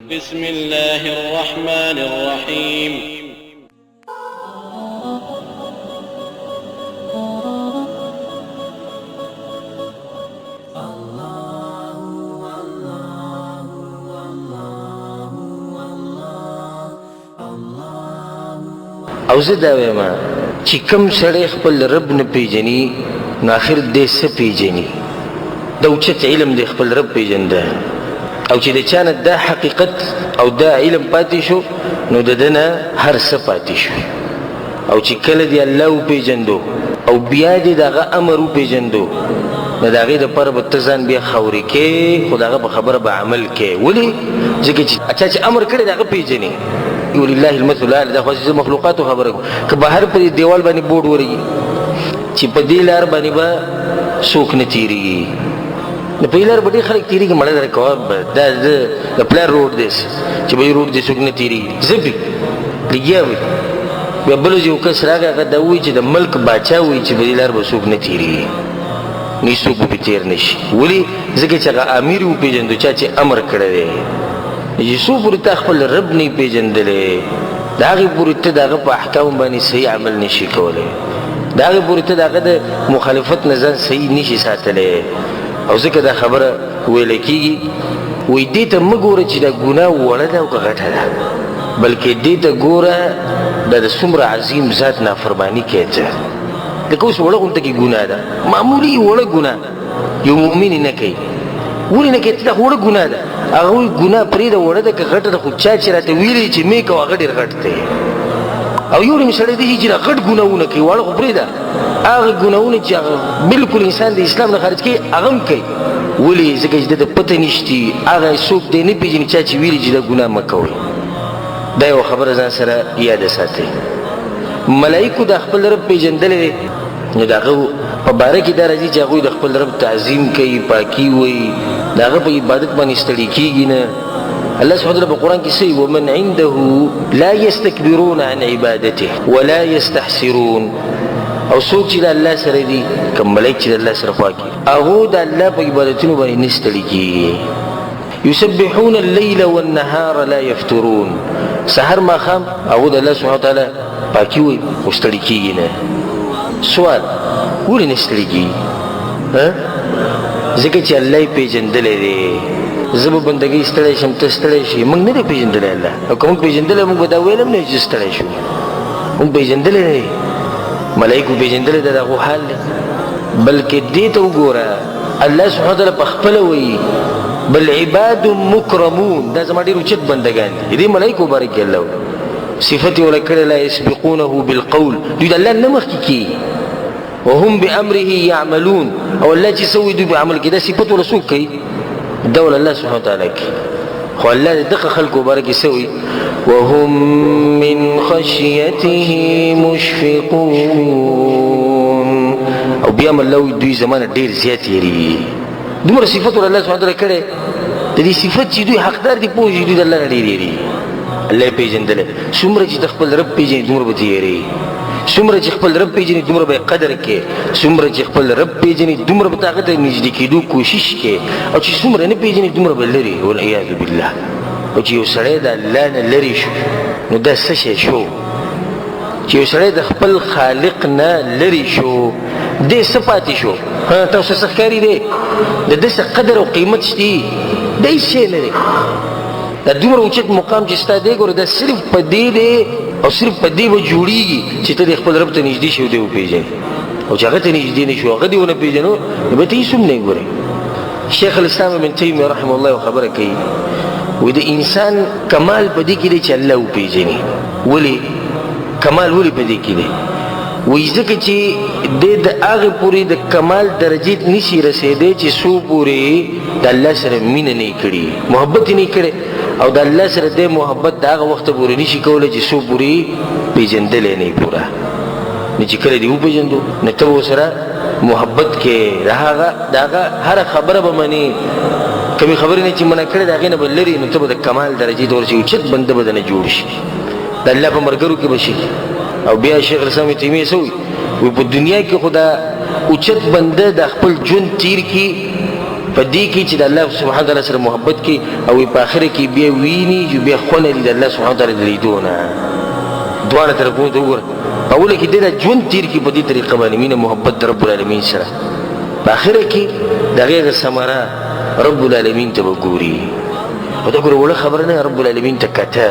بسم الله الرحمن الرحيم. او زه دا وایم چې کوم سړی خپل رب نه پیژني نو آخر دې څه پیژني؟ د اوچت علم د خپل رب پیژنده، او چې د چا نه دا حقیقت او دا علم پاتې شو نو د ده نه هر څه پاتې شو. او چې کله دې الله وپیژندو او بیا دې د هغه امر وپیژندو نو د هغې دپاره به ته ځان بیا خورې کې، خو د هغه په خبره به عمل کې. ولې؟ ځکه چې چا چې امر کړی د هغه پیژني. ولله المثل الاعلى. دا خو چې مخلوقاتو خبره کوم، که بهر پر دیوال باندې بورډ ورږي چې په دې لار باندې به څوک نه تېرېږي، نو په دې لار به ډېر خلک تېرېږي. مړه در کوه دا د پلار روډ دی چې به روډ دی څوک نه تېرېږي، زه پرې لګیا وي. بیا بل یو کس راغی هغه دا وایي چې د ملک باچا وایي چې په دې لار به څوک نه تېرېږي، نو څوک به پرې تېر نه شي. ولې؟ ځکه چې هغه امیر وپېژندو، چا چې امر کړی دی. څو پورې تا خپل رب نه پیژندلی، د هغې پورې ته د هغه په احکامو باندې صحیح عمل نشي کولی، د هغې پورې ته د هغه د مخالفت نه ځان صحیح نشي ساتلی. او ځکه دا خبره ویله کېږي، وایي دې ته مه ګوره چې دا ګناه وړه ده او که غټه ده، بلکې دې ته ګوره دا د څومره عظیم ذات نافرماني کوې ته. لکه اوس وړه غونته کې ګناه ده، معمولي وړه ګناه یو مؤمن نه کوي. ولې نه کوي؟ دا وړه ګناه ده. هغه وایي ګناه پرېږده، وړه ده که غټه ده، خو چا چې راته ویلي چې مې کوه هغه ډېر غټ دی. او یو ډېم سړی دی چې دا غټ ګناهونه کوي، واړه خو پرېږده. هغه ګناهونه چې هغه بلکل انسان د اسلام نه خارج کوي هغه هم کوي. ولې؟ ځکه چې د ده پته نشتي، هغه څوک دی نه پېژني چا چې ویلي چې دا ګناه مه کوئ. دا یوه خبره ځان سره یاده ساتئ. ملایکو د خپل رب پېژندلی دی، نو د هغه په باره کې دا راځي چې هغوی د خپل رب تعظیم کوي، پاکي وایي، د هغه په عبادت باندې ستړي کېږي نه. الله سبحانه وتعالی په قرآن کې څه وایي؟ ومن عنده لا یستکبرون عن عبادته ولا یستحسرون. او څوک چې د الله سره دي، کوم ملایک چې د الله سره خوا کړي، هغو د الله په عبادتونو باندې نه ستړي کېږي. یسبحون الليل والنهار لا یفترون. سحر ماښام هغو د الله سبحانه وتعالی پاکي وایي خو ستړي کېږي نه. سوال: ولې نه ستړي کېږي؟ ځکه چې الله یې پېژندلی دی. زه به بندګۍ ستړی شم، ته ستړی شي، موږ نه دی پېژندلی الله. او که موږ پېژندلی موږ به دا ویل هم نه چې ستړی شو. موږ پېژندلی دی، ملایکو پېژندلی دی، د هغو حال دی. بلکې دې ته وګوره، الله سبحانه وتعالی په خپله وایي بل عباد مکرمون. دا زما ډېر اوچت بندګان دي. دې ملایکو باره کې الله صفت یې ورکړې لا یسبقونه بالقول. دوی د الله نه مخکې کېږي. وهم بأمره يعملون. او الله چې څه وایي دوی به عمل کوي. دا صفت ولا څوک کوي؟ دا ولا الله سبحانه وتعالی کوي. خو الله د دغه خلکو باره کې څه وایي؟ وهم من خشیته مشفقون. او بیا هم الله وایي دوی زمانه ډېر زیات یېرېږي. دومره صفت ولا الله سبحانه وتعالی کړی، د دې صفت چې دوی حقدار دي پوه شي دوی د الله نه ډېر یېرېږي. الله یې پېژندلی. څومره چې د خپل رب پېژني دومره به ته یېرېږي. څومره چې خپل رب پېژني دومره به یې قدر کې. څومره چې خپل رب پېژني دومره به ته هغه ته نږدې کېدو کوشش کې. او چې څومره نه پېژني دومره به لرې، والعیاذ بالله. او چې یو سړی د الله نه لرې شو نو دا څه شی شو؟ چې یو سړی د خپل خالق نه لرې شو، دې څه پاتې شو؟ تاسو څه ښکاري دی؟ د ده څه قدر او قیمت شته؟ دا هېڅ شی نه دی. دا دومره اوچت مقام چې ستا دی، ګوره دا صرف په دې دی او صرف په دې به جوړېږي چې ته د خپل رب ته نږدې شي او دی وپېژنې. او چې هغه ته نږدې نه شو، هغه دې ونه پېژنو، نو به ته هېڅ هم نه یې ګورې. شیخ الاسلام ابن تیمیه رحمه الله یو خبره کوي، وایي د انسان کمال په دې کې دی چې الله وپېژني. ولې؟ کمال ولې په دې کې دی؟ وایي ځکه چې دی د هغې پورې د کمال درجې نشي رسېدی چې څو پورې د الله سره مینه نه یې کړي، محبت یې نه یې کړی. او د الله سره دی محبت د هغه وخته پورې نشي کولی چې څو پورې پېژندلی نه یې پوره. نو چې کله دې وپېژندو نو ته به ورسره محبت کې د هغه هره خبره به منې. کمې خبرې نه چې منع کړې د هغې نه به لرې، نو ته به د کمال درجې ته ورسې، اوچت بنده به دنه جوړ شي، د الله په ملګرو کې به شي. او بیا شیخ الاسلام ابن تیمیه څه وایي؟ په دنیا کې خو دا اوچت بنده د خپل ژوند تیر کړي په دې کې چې د الله سبحانه وتعالی سره محبت کې او په آخره کې بیا ویني چې بیا خونه د الله سبحانه وتعالی د لیدو نه دواړه طرفونو ته وګوره اوله کې د ژوند تیر کې په دې طریقه باندې مینه محبت د رب العالمین سره په آخره کې د هغې ثمره رب العالمین ته به ګوري او دا ګوره وړه خبره نه رب العالمین ته کته